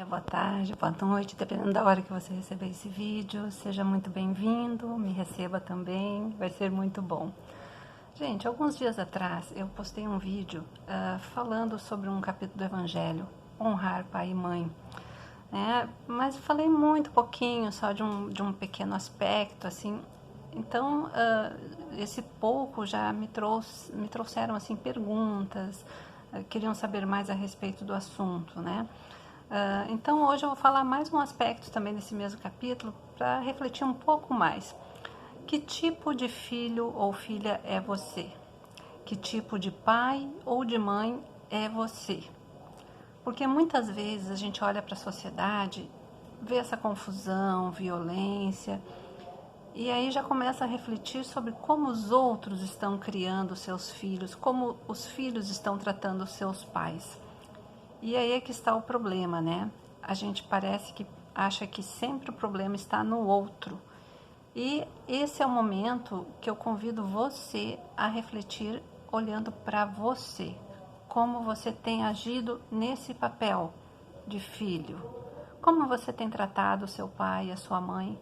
dia, boa tarde, boa noite, dependendo da hora que você receber esse vídeo. Seja muito bem-vindo, me receba também, vai ser muito bom. Gente, alguns dias atrás eu postei um vídeo falando sobre um capítulo do Evangelho, honrar pai e mãe. Mas falei muito pouquinho, só de um pequeno aspecto, assim. Então, esse pouco já me trouxeram assim, perguntas, queriam saber mais a respeito do assunto, né? Então, hoje eu vou falar mais um aspecto também desse mesmo capítulo, para refletir um pouco mais. Que tipo de filho ou filha é você? Que tipo de pai ou de mãe é você? Porque muitas vezes a gente olha para a sociedade, vê essa confusão, violência, e aí já começa a refletir sobre como os outros estão criando seus filhos, como os filhos estão tratando os seus pais. E aí é que está o problema, né? A gente parece que acha que sempre o problema está no outro. E esse é o momento que eu convido você a refletir olhando para você. Como você tem agido nesse papel de filho. Como você tem tratado o seu pai e a sua mãe.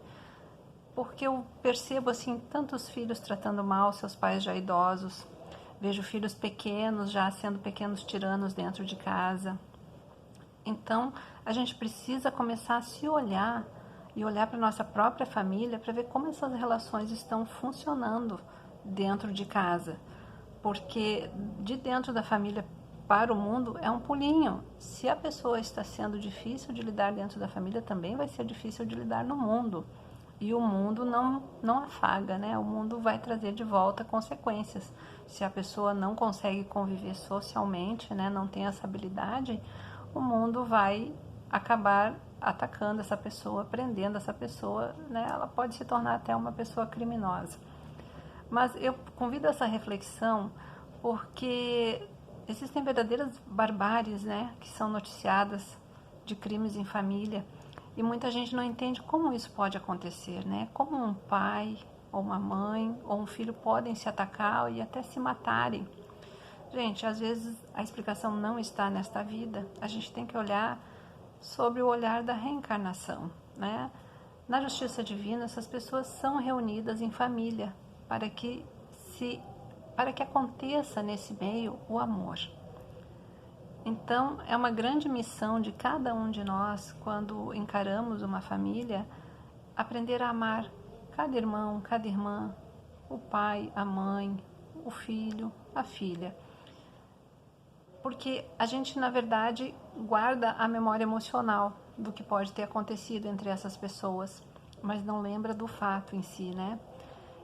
Porque eu percebo assim tantos filhos tratando mal seus pais já idosos. Vejo filhos pequenos já sendo pequenos tiranos dentro de casa. Então, a gente precisa começar a se olhar e olhar para a nossa própria família para ver como essas relações estão funcionando dentro de casa. Porque de dentro da família para o mundo é um pulinho. Se a pessoa está sendo difícil de lidar dentro da família, também vai ser difícil de lidar no mundo. E o mundo não afaga, né? O mundo vai trazer de volta consequências. Se a pessoa não consegue conviver socialmente, né? Não tem essa habilidade, o mundo vai acabar atacando essa pessoa, prendendo essa pessoa, né? Ela pode se tornar até uma pessoa criminosa. Mas eu convido essa reflexão porque existem verdadeiras barbáries, né? Que são noticiadas de crimes em família. E muita gente não entende como isso pode acontecer, né? Como um pai, ou uma mãe, ou um filho podem se atacar e até se matarem. Gente, às vezes a explicação não está nesta vida. A gente tem que olhar sobre o olhar da reencarnação, né? Na justiça divina, essas pessoas são reunidas em família para que aconteça nesse meio o amor. Então, é uma grande missão de cada um de nós, quando encaramos uma família, aprender a amar cada irmão, cada irmã, o pai, a mãe, o filho, a filha. Porque a gente, na verdade, guarda a memória emocional do que pode ter acontecido entre essas pessoas, mas não lembra do fato em si, né?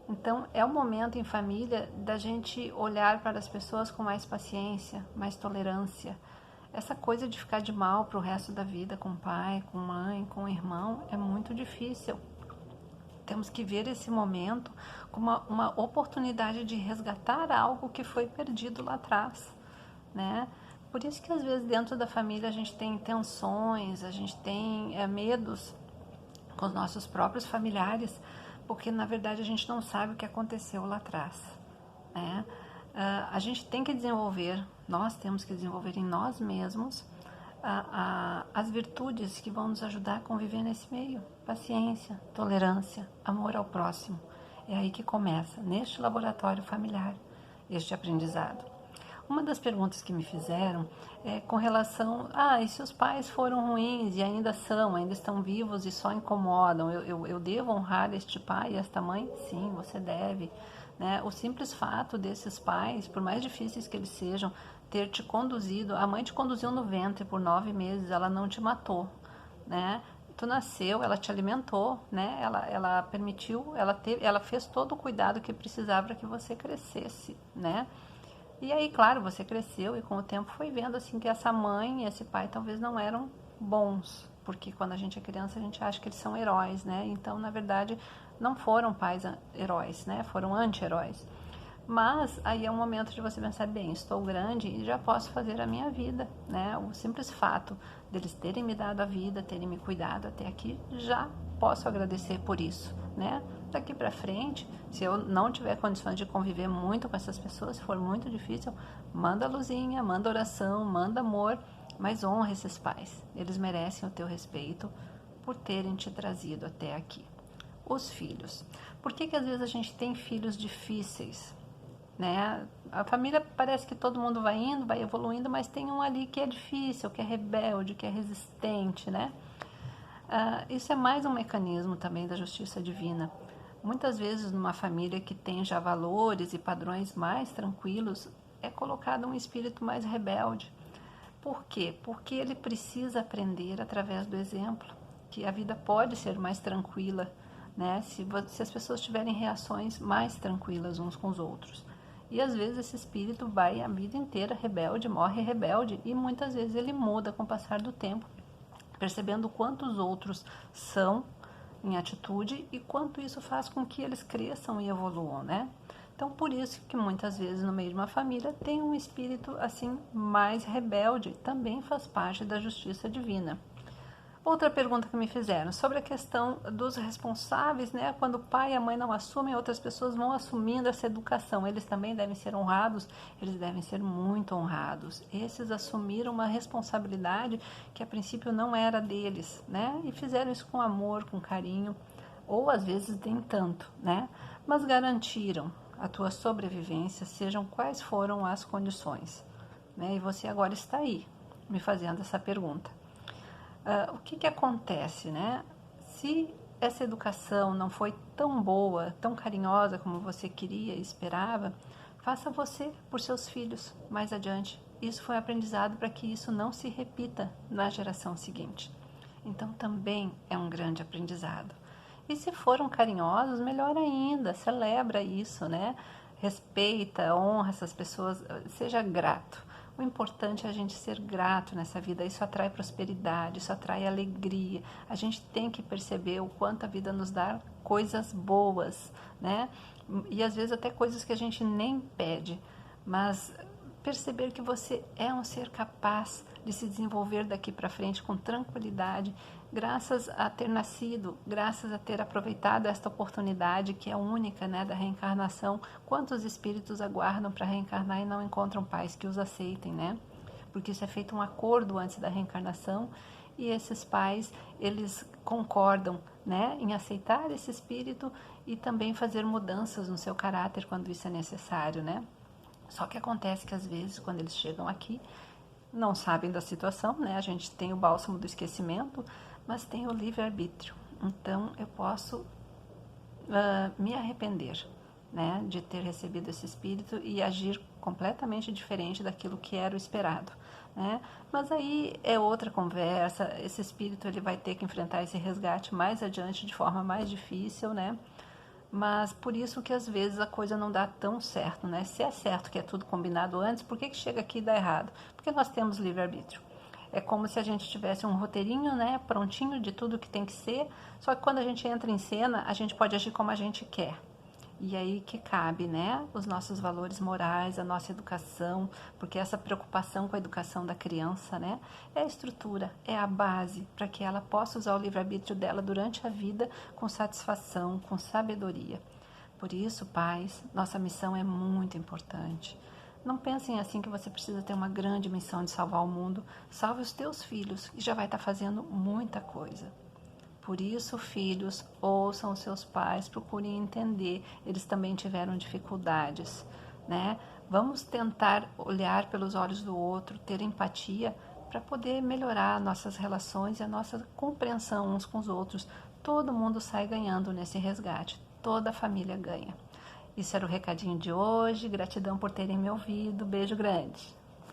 Então, é o momento em família da gente olhar para as pessoas com mais paciência, mais tolerância. Essa coisa de ficar de mal para o resto da vida com o pai, com mãe, com o irmão, é muito difícil. Temos que ver esse momento como uma oportunidade de resgatar algo que foi perdido lá atrás, né? Por isso que às vezes dentro da família a gente tem tensões, a gente tem medos com os nossos próprios familiares, porque na verdade a gente não sabe o que aconteceu lá atrás, né? A gente tem que desenvolver, nós temos que desenvolver em nós mesmos as virtudes que vão nos ajudar a conviver nesse meio. Paciência, tolerância, amor ao próximo. É aí que começa, neste laboratório familiar, este aprendizado. Uma das perguntas que me fizeram é com relação e se os pais foram ruins e ainda estão vivos e só incomodam, eu devo honrar este pai e esta mãe? Sim, você deve, né? O simples fato desses pais, por mais difíceis que eles sejam, ter te conduzido, a mãe te conduziu no ventre por 9 meses, ela não te matou, né? Tu nasceu, ela te alimentou, né? Ela permitiu, ela fez todo o cuidado que precisava para que você crescesse, né? E aí, claro, você cresceu e com o tempo foi vendo assim que essa mãe e esse pai talvez não eram bons, porque quando a gente é criança a gente acha que eles são heróis, né? Então, na verdade, não foram pais heróis, né? Foram anti-heróis. Mas aí é um momento de você pensar, bem, estou grande e já posso fazer a minha vida, né? O simples fato deles terem me dado a vida, terem me cuidado até aqui, já posso agradecer por isso, né? Daqui para frente, se eu não tiver condições de conviver muito com essas pessoas, se for muito difícil, manda luzinha, manda oração, manda amor, mas honra esses pais, eles merecem o teu respeito por terem te trazido até aqui. Os filhos. Por que às vezes a gente tem filhos difíceis? Né? A família parece que todo mundo vai indo, vai evoluindo, mas tem um ali que é difícil, que é rebelde, que é resistente, né? Isso é mais um mecanismo também da justiça divina. Muitas vezes numa família que tem já valores e padrões mais tranquilos, é colocado um espírito mais rebelde. Por quê? Porque ele precisa aprender através do exemplo, que a vida pode ser mais tranquila, né? Se as pessoas tiverem reações mais tranquilas uns com os outros. E às vezes esse espírito vai a vida inteira rebelde, morre rebelde, e muitas vezes ele muda com o passar do tempo, percebendo o quanto os outros são em atitude e quanto isso faz com que eles cresçam e evoluam, né? Então, por isso que muitas vezes no meio de uma família tem um espírito assim mais rebelde, também faz parte da justiça divina. Outra pergunta que me fizeram sobre a questão dos responsáveis, né? Quando o pai e a mãe não assumem, outras pessoas vão assumindo essa educação. Eles também devem ser honrados, eles devem ser muito honrados. Esses assumiram uma responsabilidade que a princípio não era deles, né? E fizeram isso com amor, com carinho, ou às vezes nem tanto, né? Mas garantiram a tua sobrevivência, sejam quais foram as condições, né? E você agora está aí, me fazendo essa pergunta. O que acontece, né? Se essa educação não foi tão boa, tão carinhosa como você queria e esperava, faça você por seus filhos mais adiante. Isso foi aprendizado para que isso não se repita na geração seguinte. Então também é um grande aprendizado. E se foram carinhosos, melhor ainda, celebra isso, né? Respeita, honra essas pessoas, seja grato. O importante é a gente ser grato nessa vida, isso atrai prosperidade, isso atrai alegria. A gente tem que perceber o quanto a vida nos dá coisas boas, né? E às vezes até coisas que a gente nem pede, mas perceber que você é um ser capaz de se desenvolver daqui para frente com tranquilidade, graças a ter nascido, graças a ter aproveitado esta oportunidade que é única, né, da reencarnação. Quantos espíritos aguardam para reencarnar e não encontram pais que os aceitem, né? Porque isso é feito um acordo antes da reencarnação e esses pais, eles concordam, né, em aceitar esse espírito e também fazer mudanças no seu caráter quando isso é necessário, né? Só que acontece que às vezes, quando eles chegam aqui, não sabem da situação, né? A gente tem o bálsamo do esquecimento, mas tem o livre-arbítrio. Então, eu posso me arrepender, né, de ter recebido esse espírito e agir completamente diferente daquilo que era o esperado, né? Mas aí é outra conversa. Esse espírito ele vai ter que enfrentar esse resgate mais adiante de forma mais difícil, né? Mas por isso que às vezes a coisa não dá tão certo, né? Se é certo que é tudo combinado antes, por que chega aqui e dá errado? Porque nós temos livre-arbítrio. É como se a gente tivesse um roteirinho, né, prontinho de tudo que tem que ser, só que quando a gente entra em cena, a gente pode agir como a gente quer. E aí que cabe, né, os nossos valores morais, a nossa educação, porque essa preocupação com a educação da criança, né, é a estrutura, é a base para que ela possa usar o livre-arbítrio dela durante a vida com satisfação, com sabedoria. Por isso, pais, nossa missão é muito importante. Não pensem assim que você precisa ter uma grande missão de salvar o mundo. Salve os teus filhos e já vai estar fazendo muita coisa. Por isso, filhos, ouçam os seus pais, procurem entender, eles também tiveram dificuldades, né? Vamos tentar olhar pelos olhos do outro, ter empatia para poder melhorar nossas relações e a nossa compreensão uns com os outros. Todo mundo sai ganhando nesse resgate, toda a família ganha. Isso era o recadinho de hoje, gratidão por terem me ouvido, beijo grande.